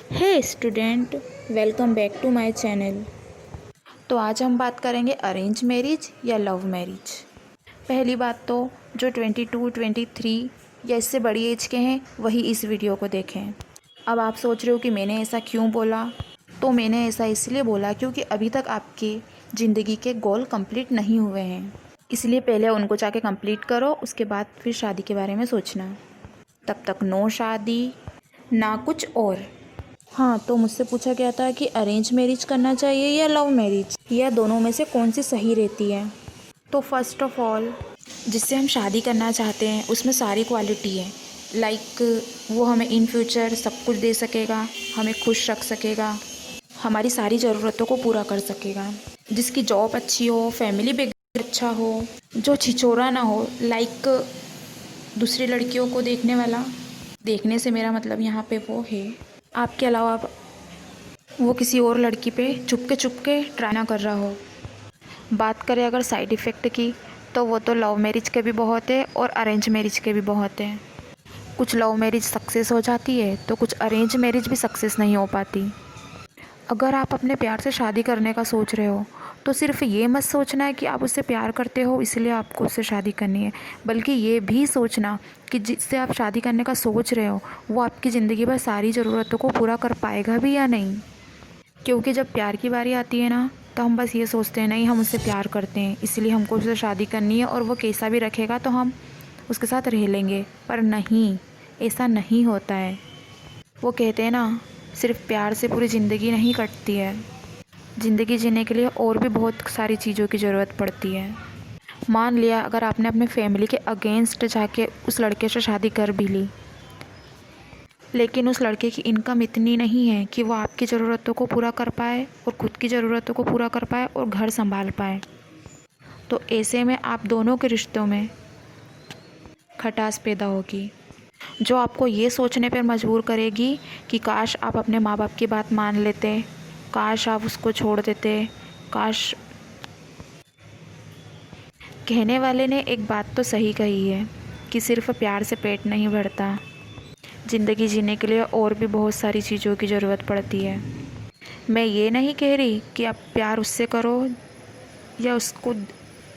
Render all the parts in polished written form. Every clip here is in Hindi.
Hey student, welcome back to my channel. तो आज हम बात करेंगे अरेंज मैरिज या लव मैरिज। पहली बात तो जो 22, 23 या इससे बड़ी एज के हैं वही इस वीडियो को देखें। अब आप सोच रहे हो कि मैंने ऐसा क्यों बोला, तो मैंने ऐसा इसलिए बोला क्योंकि अभी तक आपकी ज़िंदगी के गोल कंप्लीट नहीं हुए हैं, इसलिए पहले उनको जाके कंप्लीट करो, उसके बाद फिर शादी के बारे में सोचना। तब तक नो शादी ना कुछ और। हाँ, तो मुझसे पूछा गया था कि अरेंज मैरिज करना चाहिए या लव मैरिज, या दोनों में से कौन सी सही रहती है। तो फर्स्ट ऑफ ऑल, जिससे हम शादी करना चाहते हैं उसमें सारी क्वालिटी है। लाइक वो हमें इन फ्यूचर सब कुछ दे सकेगा, हमें खुश रख सकेगा, हमारी सारी ज़रूरतों को पूरा कर सकेगा, जिसकी जॉब अच्छी हो, फैमिली बैकग्राउंड अच्छा हो, जो छिछोरा ना हो, लाइक दूसरी लड़कियों को देखने वाला। देखने से मेरा मतलब यहाँ पे वो है आपके अलावा वो किसी और लड़की पे चुपके ट्राई ना कर रहा हो। बात करें अगर साइड इफ़ेक्ट की, तो वो तो लव मैरिज के भी बहुत है और अरेंज मैरिज के भी बहुत है। कुछ लव मैरिज सक्सेस हो जाती है तो कुछ अरेंज मैरिज भी सक्सेस नहीं हो पाती। अगर आप अपने प्यार से शादी करने का सोच रहे हो तो सिर्फ ये मत सोचना है कि आप उससे प्यार करते हो इसलिए आपको उससे शादी करनी है, बल्कि ये भी सोचना कि जिससे आप शादी करने का सोच रहे हो वो आपकी ज़िंदगी भर सारी ज़रूरतों को पूरा कर पाएगा भी या नहीं। क्योंकि जब प्यार की बारी आती है ना, तो हम बस ये सोचते हैं नहीं हम उससे प्यार करते हैं इसलिए हमको उससे शादी करनी है और वो कैसा भी रखेगा तो हम उसके साथ रह लेंगे, पर नहीं, ऐसा नहीं होता है। वो कहते हैं ना, सिर्फ प्यार से पूरी ज़िंदगी नहीं कटती है, ज़िंदगी जीने के लिए और भी बहुत सारी चीज़ों की ज़रूरत पड़ती है। मान लिया अगर आपने अपने फैमिली के अगेंस्ट जाके उस लड़के से शादी कर भी ली, लेकिन उस लड़के की इनकम इतनी नहीं है कि वो आपकी ज़रूरतों को पूरा कर पाए और ख़ुद की ज़रूरतों को पूरा कर पाए और घर संभाल पाए, तो ऐसे में आप दोनों के रिश्तों में खटास पैदा होगी, जो आपको ये सोचने पर मजबूर करेगी कि काश आप अपने माँ बाप की बात मान लेते, काश आप उसको छोड़ देते, काश। कहने वाले ने एक बात तो सही कही है कि सिर्फ प्यार से पेट नहीं भरता, ज़िंदगी जीने के लिए और भी बहुत सारी चीज़ों की ज़रूरत पड़ती है। मैं ये नहीं कह रही कि आप प्यार उससे करो या उसको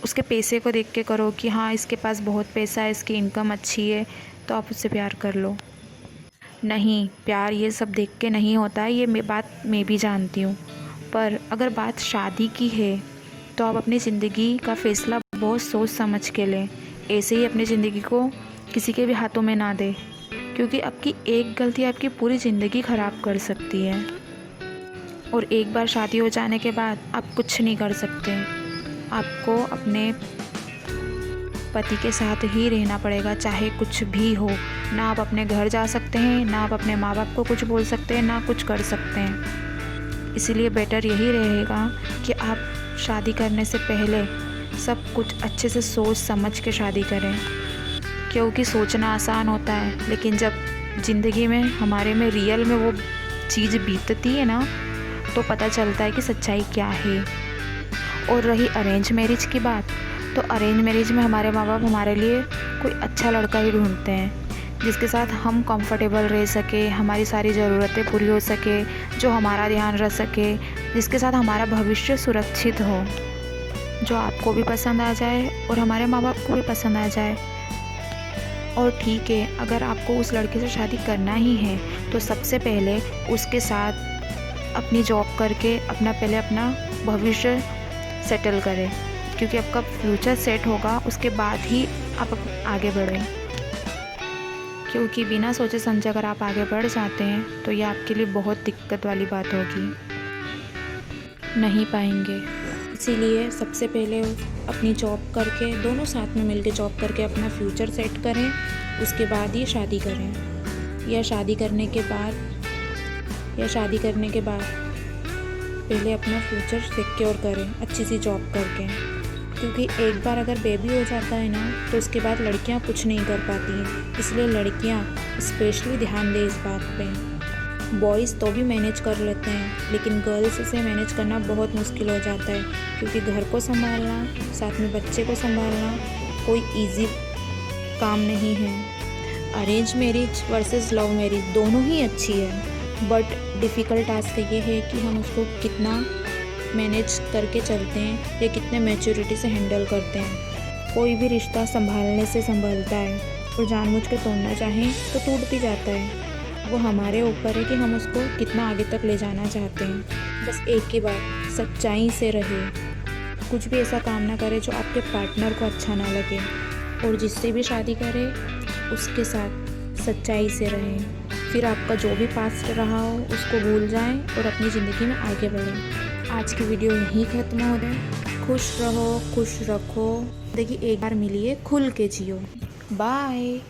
उसके पैसे को देख के करो कि हाँ इसके पास बहुत पैसा है, इसकी इनकम अच्छी है तो आप उससे प्यार कर लो। नहीं, प्यार ये सब देख के नहीं होता है, ये बात मैं भी जानती हूँ। पर अगर बात शादी की है तो आप अपनी ज़िंदगी का फ़ैसला बहुत सोच समझ के लें। ऐसे ही अपनी ज़िंदगी को किसी के भी हाथों में ना दें, क्योंकि आपकी एक गलती आपकी पूरी ज़िंदगी ख़राब कर सकती है। और एक बार शादी हो जाने के बाद आप कुछ नहीं कर सकते, आपको अपने पति के साथ ही रहना पड़ेगा, चाहे कुछ भी हो। ना आप अपने घर जा सकते हैं, ना आप अपने माँ बाप को कुछ बोल सकते हैं, ना कुछ कर सकते हैं। इसलिए बेटर यही रहेगा कि आप शादी करने से पहले सब कुछ अच्छे से सोच समझ के शादी करें, क्योंकि सोचना आसान होता है लेकिन जब ज़िंदगी में हमारे में रियल में वो चीज़ बीतती है ना, तो पता चलता है कि सच्चाई क्या है। और रही अरेंज मैरिज की बात, तो अरेंज मैरिज में हमारे माँ बाप हमारे लिए कोई अच्छा लड़का ही ढूंढते हैं जिसके साथ हम कंफर्टेबल रह सके, हमारी सारी ज़रूरतें पूरी हो सके, जो हमारा ध्यान रख सके, जिसके साथ हमारा भविष्य सुरक्षित हो, जो आपको भी पसंद आ जाए और हमारे माँ बाप को भी पसंद आ जाए। और ठीक है, अगर आपको उस लड़के से शादी करना ही है तो सबसे पहले उसके साथ अपनी जॉब करके पहले अपना भविष्य सेटल करें, क्योंकि आपका फ्यूचर सेट होगा उसके बाद ही आप आगे बढ़ें। क्योंकि बिना सोचे समझे अगर आप आगे बढ़ जाते हैं तो ये आपके लिए बहुत दिक्कत वाली बात होगी, नहीं पाएंगे। इसीलिए सबसे पहले अपनी जॉब करके, दोनों साथ में मिलकर जॉब करके अपना फ्यूचर सेट करें, उसके बाद ही शादी करें। या शादी करने के बाद पहले अपना फ्यूचर सिक्योर करें अच्छी सी जॉब करके, क्योंकि एक बार अगर बेबी हो जाता है ना तो उसके बाद लड़कियां कुछ नहीं कर पाती हैं। इसलिए लड़कियां स्पेशली ध्यान दें इस बात पे। बॉयज़ तो भी मैनेज कर लेते हैं लेकिन गर्ल्स से मैनेज करना बहुत मुश्किल हो जाता है, क्योंकि घर को संभालना, साथ में बच्चे को संभालना कोई ईजी काम नहीं है। Arrange marriage versus love marriage दोनों ही अच्छी है, बट डिफ़िकल्ट टास्क ये है कि हम उसको कितना मैनेज करके चलते हैं या कितने मैच्योरिटी से हैंडल करते हैं। कोई भी रिश्ता संभालने से संभलता है और जानबूझ के तोड़ना चाहें तो टूट भी जाता है। वो हमारे ऊपर है कि हम उसको कितना आगे तक ले जाना चाहते हैं। बस एक ही बात, सच्चाई से रहे। कुछ भी ऐसा काम ना करे जो आपके पार्टनर को अच्छा ना लगे, और जिससे भी शादी करे उसके साथ सच्चाई से रहें। फिर आपका जो भी पास्ट रहा हो उसको भूल जाएं और अपनी ज़िंदगी में आगे बढ़ें। आज की वीडियो यहीं ख़त्म हो रही है। खुश रहो, खुश रखो। देखिए, एक बार मिलिए, खुल के जियो। बाय।